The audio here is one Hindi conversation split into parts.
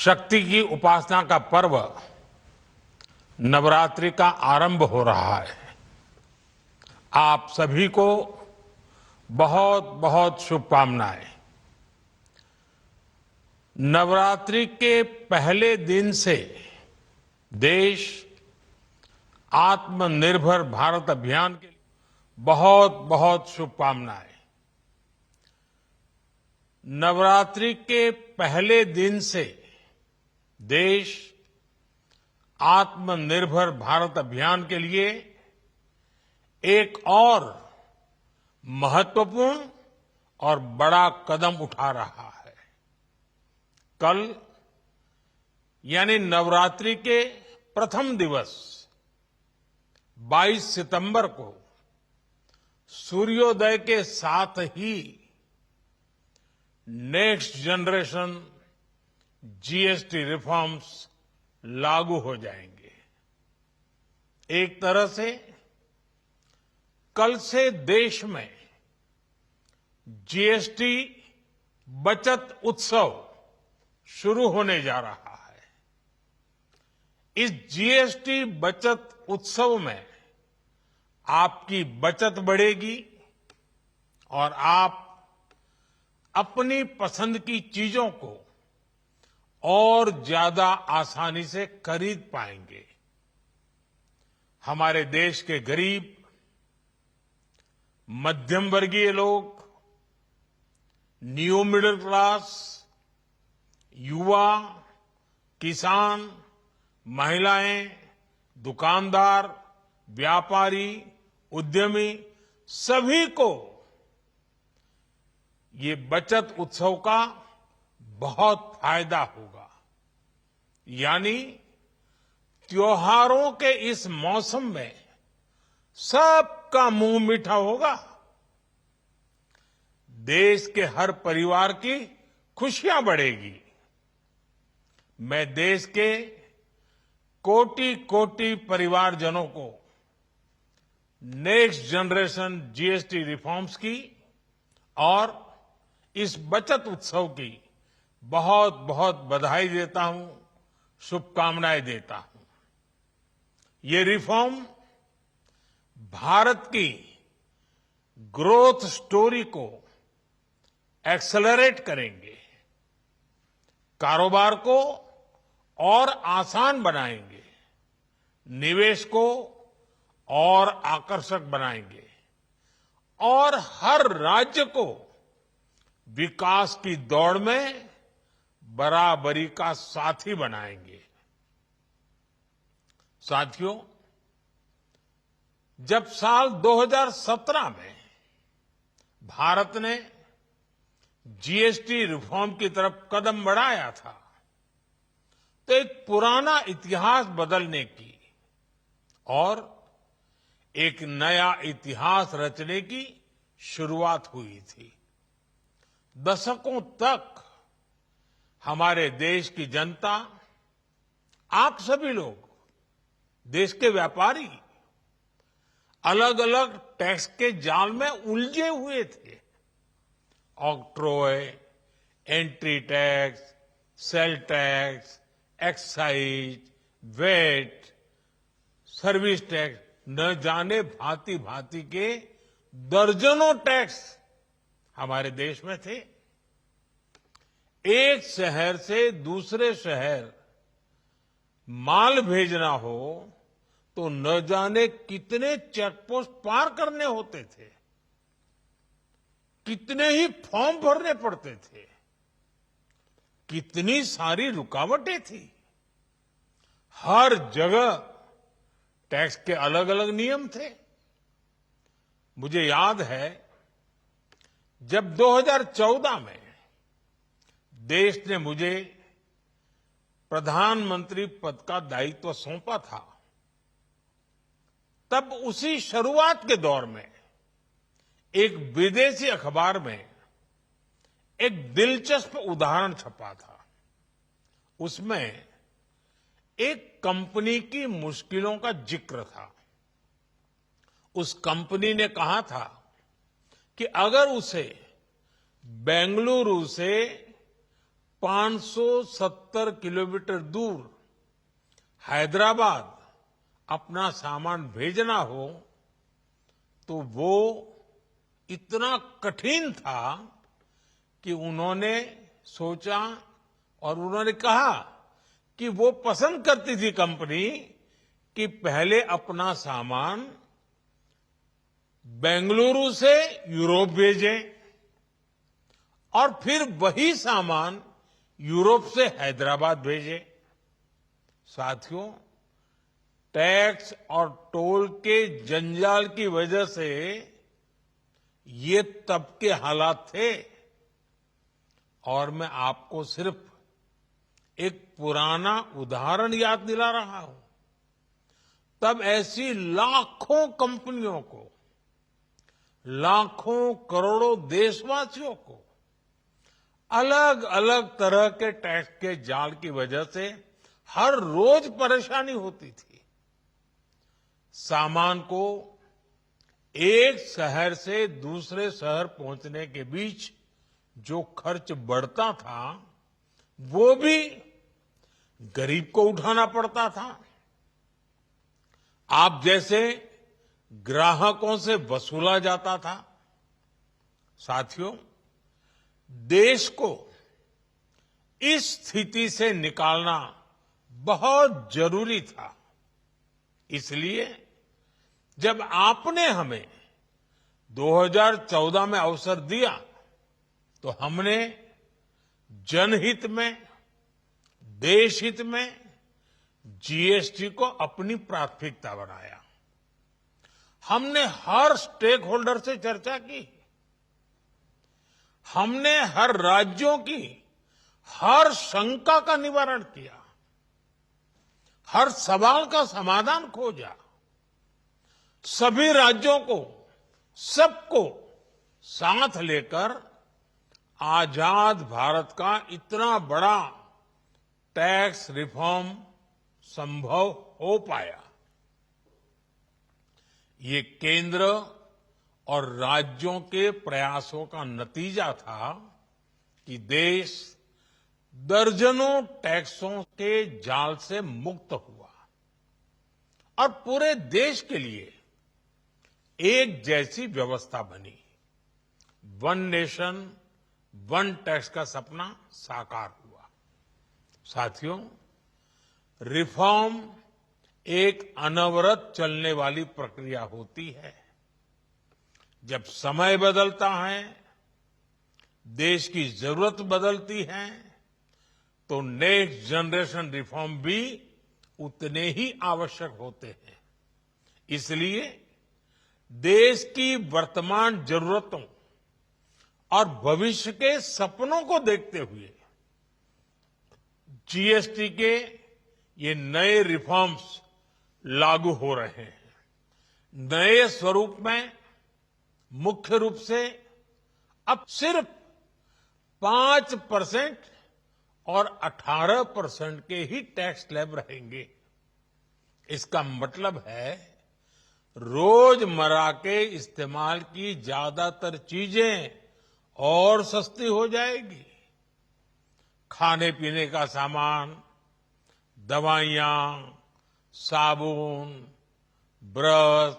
शक्ति की उपासना का पर्व नवरात्रि का आरंभ हो रहा है। आप सभी को बहुत बहुत शुभकामनाएं। नवरात्रि के पहले दिन से देश आत्मनिर्भर भारत अभियान के लिए बहुत बहुत शुभकामनाएं। नवरात्रि के पहले दिन से देश आत्मनिर्भर भारत अभियान के लिए एक और महत्वपूर्ण और बड़ा कदम उठा रहा है। कल यानी नवरात्रि के प्रथम दिवस 22 सितंबर को सूर्योदय के साथ ही नेक्स्ट जनरेशन जीएसटी रिफॉर्म्स लागू हो जाएंगे। एक तरह से कल से देश में जीएसटी बचत उत्सव शुरू होने जा रहा है। इस जीएसटी बचत उत्सव में आपकी बचत बढ़ेगी और आप अपनी पसंद की चीजों को और ज्यादा आसानी से खरीद पाएंगे। हमारे देश के गरीब, मध्यम वर्गीय लोग, न्यू मिडिल क्लास, युवा, किसान, महिलाएं, दुकानदार, व्यापारी, उद्यमी सभी को ये बचत उत्सव का बहुत फायदा होगा। यानी त्योहारों के इस मौसम में सबका मुंह मीठा होगा। देश के हर परिवार की खुशियां बढ़ेगी। मैं देश के कोटि कोटि परिवारजनों को नेक्स्ट जनरेशन जीएसटी रिफॉर्म्स की और इस बचत उत्सव की बहुत बहुत बधाई देता हूं, शुभकामनाएं देता हूं। ये रिफॉर्म भारत की ग्रोथ स्टोरी को एक्सेलरेट करेंगे, कारोबार को और आसान बनाएंगे, निवेश को और आकर्षक बनाएंगे और हर राज्य को विकास की दौड़ में बराबरी का साथी बनाएंगे। साथियों, जब साल 2017 में भारत ने जीएसटी रिफॉर्म की तरफ कदम बढ़ाया था तो एक पुराना इतिहास बदलने की और एक नया इतिहास रचने की शुरुआत हुई थी। दशकों तक हमारे देश की जनता, आप सभी लोग, देश के व्यापारी अलग अलग टैक्स के जाल में उलझे हुए थे। Octroi, entry tax, sale tax, excise, VAT, service tax, न जाने भांति भांति के दर्जनों टैक्स हमारे देश में थे। एक शहर से दूसरे शहर माल भेजना हो तो न जाने कितने चेकपोस्ट पार करने होते थे, कितने ही फॉर्म भरने पड़ते थे, कितनी सारी रुकावटें थी। हर जगह टैक्स के अलग अलग नियम थे। मुझे याद है जब 2014 में देश ने मुझे प्रधानमंत्री पद का दायित्व सौंपा था, तब उसी शुरुआत के दौर में एक विदेशी अखबार में एक दिलचस्प उदाहरण छपा था। उसमें एक कंपनी की मुश्किलों का जिक्र था। उस कंपनी ने कहा था कि अगर उसे बेंगलुरु से 570 किलोमीटर दूर हैदराबाद अपना सामान भेजना हो तो वो इतना कठिन था कि उन्होंने सोचा और उन्होंने कहा कि वो पसंद करती थी कंपनी कि पहले अपना सामान बेंगलुरु से यूरोप भेजें और फिर वही सामान यूरोप से हैदराबाद भेजें। साथियों, टैक्स और टोल के जंजाल की वजह से ये तब के हालात थे और मैं आपको सिर्फ एक पुराना उदाहरण याद दिला रहा हूं। तब ऐसी लाखों कंपनियों को, लाखों करोड़ों देशवासियों को अलग अलग तरह के टैक्स के जाल की वजह से हर रोज परेशानी होती थी। सामान को एक शहर से दूसरे शहर पहुंचने के बीच जो खर्च बढ़ता था वो भी गरीब को उठाना पड़ता था। आप जैसे ग्राहकों से वसूला जाता था। साथियों, देश को इस स्थिति से निकालना बहुत जरूरी था। इसलिए जब आपने हमें 2014 में अवसर दिया तो हमने जनहित में, देशहित में जीएसटी को अपनी प्राथमिकता बनाया। हमने हर स्टेक होल्डर से चर्चा की। हमने हर राज्यों की हर शंका का निवारण किया, हर सवाल का समाधान खोजा। सभी राज्यों को, सबको साथ लेकर आजाद भारत का इतना बड़ा टैक्स रिफॉर्म संभव हो पाया। ये केंद्र और राज्यों के प्रयासों का नतीजा था कि देश दर्जनों टैक्सों के जाल से मुक्त हुआ और पूरे देश के लिए एक जैसी व्यवस्था बनी। वन नेशन वन टैक्स का सपना साकार हुआ। साथियों, रिफॉर्म एक अनवरत चलने वाली प्रक्रिया होती है। जब समय बदलता है, देश की जरूरत बदलती है, तो नेक्स्ट जनरेशन रिफॉर्म भी उतने ही आवश्यक होते हैं। इसलिए देश की वर्तमान जरूरतों और भविष्य के सपनों को देखते हुए जीएसटी के ये नए रिफॉर्म्स लागू हो रहे हैं। नए स्वरूप में मुख्य रूप से अब सिर्फ 5% और 18% के ही टैक्स स्लैब रहेंगे। इसका मतलब है रोजमर्रा के इस्तेमाल की ज्यादातर चीजें और सस्ती हो जाएगी। खाने पीने का सामान, दवाइयां, साबुन, ब्रश,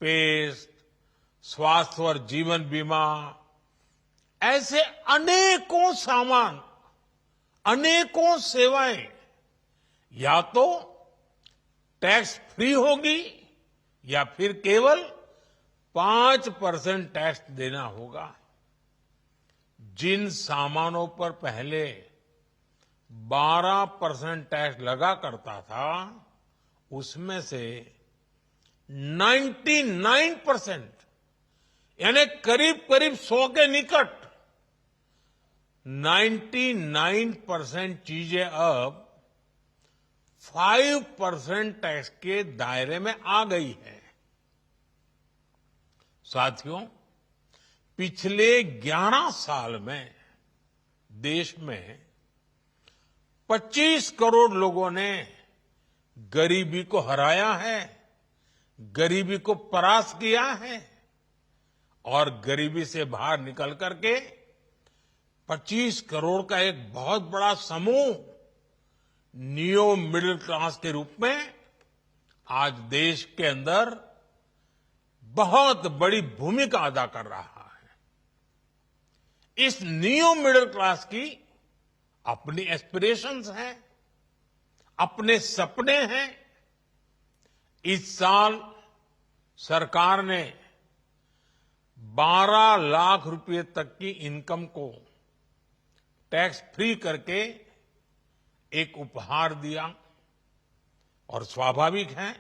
पेस्ट, स्वास्थ्य और जीवन बीमा, ऐसे अनेकों सामान, अनेकों सेवाएं या तो टैक्स फ्री होगी या फिर केवल 5% टैक्स देना होगा। जिन सामानों पर पहले 12% टैक्स लगा करता था, उसमें से 99% यानी करीब करीब 100 के निकट 99% चीजें अब 5% टैक्स के दायरे में आ गई है। साथियों, पिछले 11 साल में देश में 25 करोड़ लोगों ने गरीबी को हराया है, गरीबी को परास्त किया है और गरीबी से बाहर निकल करके 25 करोड़ का एक बहुत बड़ा समूह नियो मिडिल क्लास के रूप में आज देश के अंदर बहुत बड़ी भूमिका अदा कर रहा है। इस नियो मिडिल क्लास की अपनी एस्पिरेशंस हैं, अपने सपने हैं। इस साल सरकार ने 12 लाख रुपए तक की इनकम को टैक्स फ्री करके एक उपहार दिया और स्वाभाविक है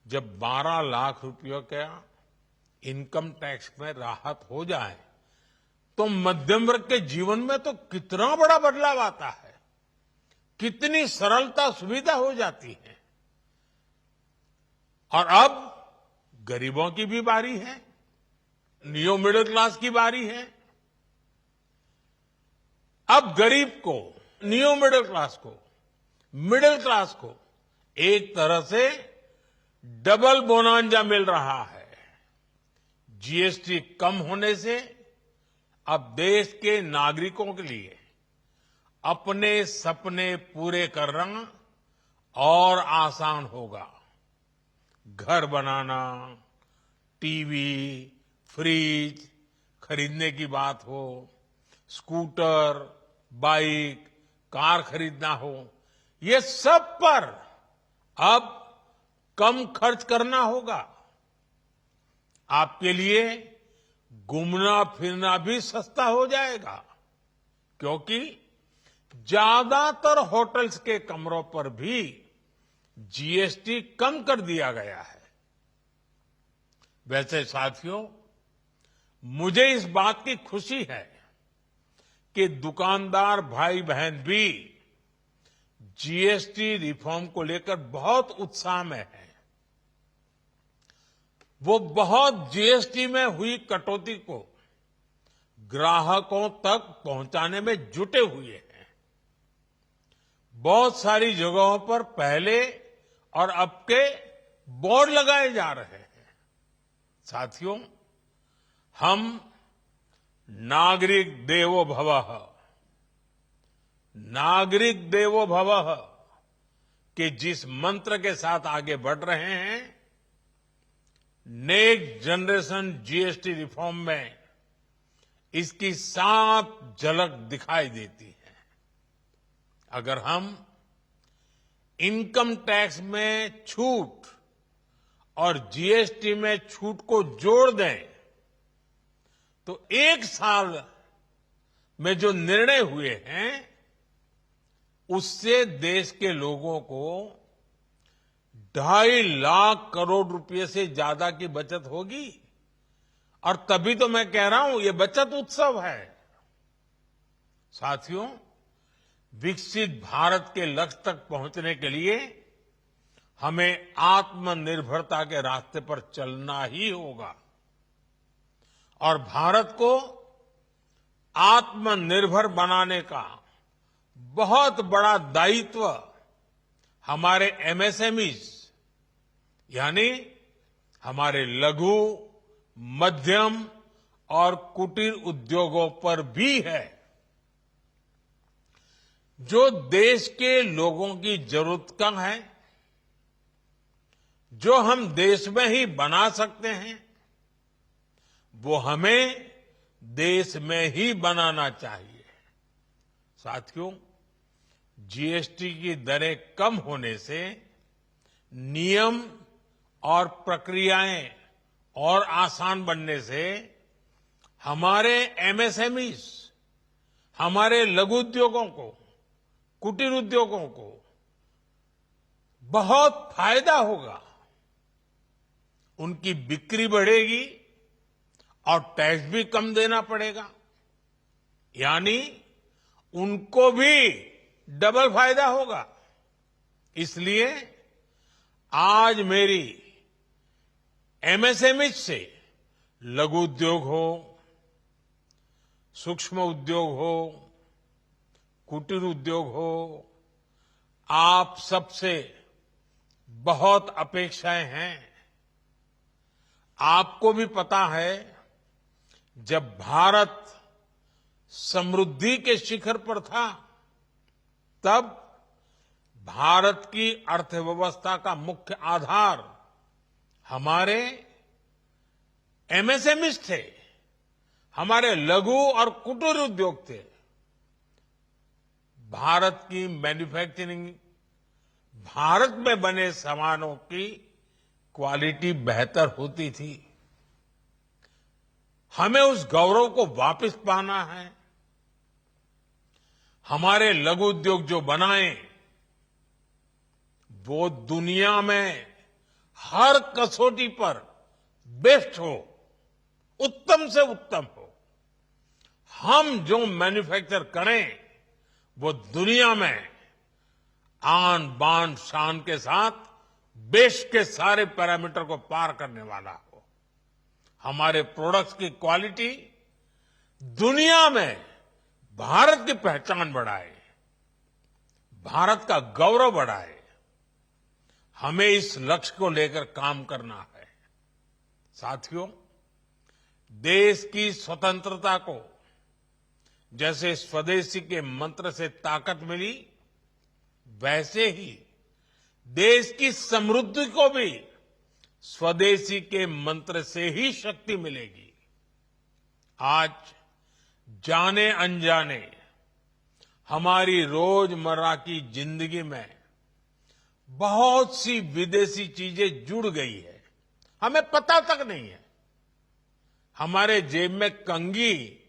जब 12 लाख रुपयों का इनकम टैक्स में राहत हो जाए तो मध्यम वर्ग के जीवन में तो कितना बड़ा बदलाव आता है, कितनी सरलता सुविधा हो जाती है। और अब गरीबों की भी बारी है, नियो मिडिल क्लास की बारी है। अब गरीब को, नियो मिडिल क्लास को एक तरह से डबल बोनांजा मिल रहा है। जीएसटी कम होने से अब देश के नागरिकों के लिए अपने सपने पूरे करना और आसान होगा। घर बनाना, टीवी, फ्रिज खरीदने की बात हो, स्कूटर, बाइक, कार खरीदना हो, ये सब पर अब कम खर्च करना होगा। आपके लिए घूमना फिरना भी सस्ता हो जाएगा, क्योंकि ज्यादातर होटल्स के कमरों पर भी जीएसटी कम कर दिया गया है। वैसे साथियों, मुझे इस बात की खुशी है कि दुकानदार भाई बहन भी जीएसटी रिफॉर्म को लेकर बहुत उत्साह में हैं। वो बहुत जीएसटी में हुई कटौती को ग्राहकों तक पहुंचाने में जुटे हुए हैं। बहुत सारी जगहों पर पहले और अब के बोर्ड लगाए जा रहे हैं। साथियों, हम नागरिक देवो भवः के जिस मंत्र के साथ आगे बढ़ रहे हैं, नेक्स्ट जनरेशन जीएसटी रिफॉर्म में इसकी साफ झलक दिखाई देती है। अगर हम इनकम टैक्स में छूट और जीएसटी में छूट को जोड़ दें तो एक साल में जो निर्णय हुए हैं उससे देश के लोगों को 2.5 लाख करोड़ रुपए से ज्यादा की बचत होगी। और तभी तो मैं कह रहा हूं ये बचत उत्सव है। साथियों, विकसित भारत के लक्ष्य तक पहुंचने के लिए हमें आत्मनिर्भरता के रास्ते पर चलना ही होगा और भारत को आत्मनिर्भर बनाने का बहुत बड़ा दायित्व हमारे एमएसएमईज यानी हमारे लघु, मध्यम और कुटीर उद्योगों पर भी है, जो देश के लोगों की जरूरत कम है, जो हम देश में ही बना सकते हैं, वो हमें देश में ही बनाना चाहिए। साथियों, जीएसटी की दरें कम होने से नियम और प्रक्रियाएं और आसान बनने से हमारे एमएसएमईज, हमारे लघु उद्योगों को, कुटीर उद्योगों को बहुत फायदा होगा। उनकी बिक्री बढ़ेगी और टैक्स भी कम देना पड़ेगा, यानी उनको भी डबल फायदा होगा। इसलिए आज मेरी एमएसएमई से लघु उद्योग हो, सूक्ष्म उद्योग हो, कुटीर उद्योग हो, आप सबसे बहुत अपेक्षाएं हैं। आपको भी पता है, जब भारत समृद्धि के शिखर पर था, तब भारत की अर्थव्यवस्था का मुख्य आधार हमारे एमएसएमईज थे, हमारे लघु और कुटीर उद्योग थे। भारत की मैन्युफैक्चरिंग, भारत में बने सामानों की क्वालिटी बेहतर होती थी। हमें उस गौरव को वापस पाना है। हमारे लघु उद्योग जो बनाए वो दुनिया में हर कसौटी पर बेस्ट हो, उत्तम से उत्तम हो। हम जो मैन्युफैक्चर करें वो दुनिया में आन बान शान के साथ बेस्ट के सारे पैरामीटर को पार करने वाला हो। हमारे प्रोडक्ट्स की क्वालिटी दुनिया में भारत की पहचान बढ़ाए, भारत का गौरव बढ़ाए। हमें इस लक्ष्य को लेकर काम करना है। साथियों, देश की स्वतंत्रता को जैसे स्वदेशी के मंत्र से ताकत मिली, वैसे ही देश की समृद्धि को भी स्वदेशी के मंत्र से ही शक्ति मिलेगी। आज जाने अनजाने हमारी रोजमर्रा की जिंदगी में बहुत सी विदेशी चीजें जुड़ गई है, हमें पता तक नहीं है। हमारे जेब में कंघी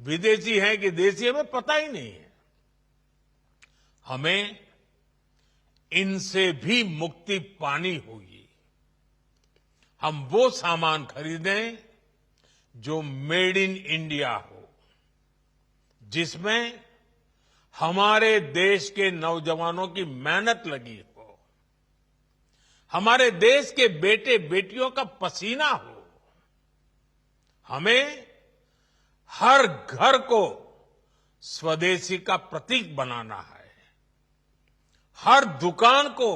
विदेशी है कि देसी, हमें पता ही नहीं है। हमें इनसे भी मुक्ति पानी होगी। हम वो सामान खरीदें जो मेड इन इंडिया हो, जिसमें हमारे देश के नौजवानों की मेहनत लगी हो, हमारे देश के बेटे बेटियों का पसीना हो। हमें हर घर को स्वदेशी का प्रतीक बनाना है, हर दुकान को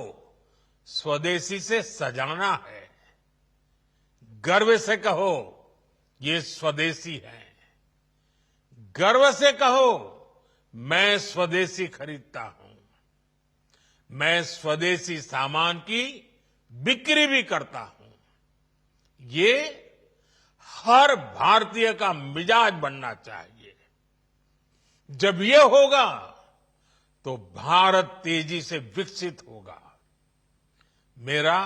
स्वदेशी से सजाना है। गर्व से कहो ये स्वदेशी है, गर्व से कहो मैं स्वदेशी खरीदता हूं, मैं स्वदेशी सामान की बिक्री भी करता हूं। ये हर भारतीय का मिजाज बनना चाहिए। जब ये होगा तो भारत तेजी से विकसित होगा। मेरा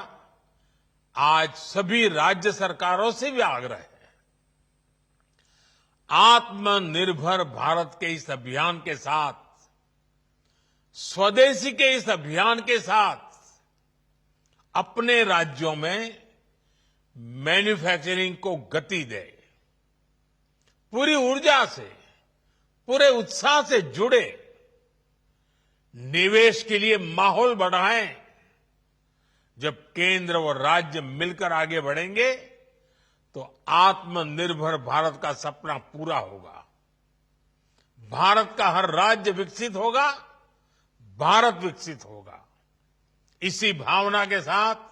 आज सभी राज्य सरकारों से भी आग्रह है, आत्मनिर्भर भारत के इस अभियान के साथ, स्वदेशी के इस अभियान के साथ अपने राज्यों में मैन्युफैक्चरिंग को गति दे, पूरी ऊर्जा से, पूरे उत्साह से जुड़े, निवेश के लिए माहौल बढ़ाएं। जब केंद्र और राज्य मिलकर आगे बढ़ेंगे तो आत्मनिर्भर भारत का सपना पूरा होगा। भारत का हर राज्य विकसित होगा, भारत विकसित होगा। इसी भावना के साथ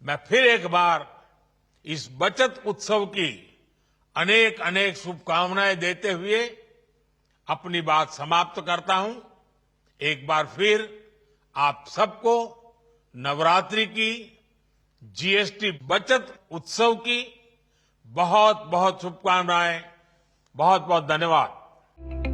मैं फिर एक बार इस बचत उत्सव की अनेक अनेक शुभकामनाएं देते हुए अपनी बात समाप्त करता हूं। एक बार फिर आप सबको नवरात्रि की, जीएसटी बचत उत्सव की बहुत बहुत शुभकामनाएं। बहुत बहुत धन्यवाद।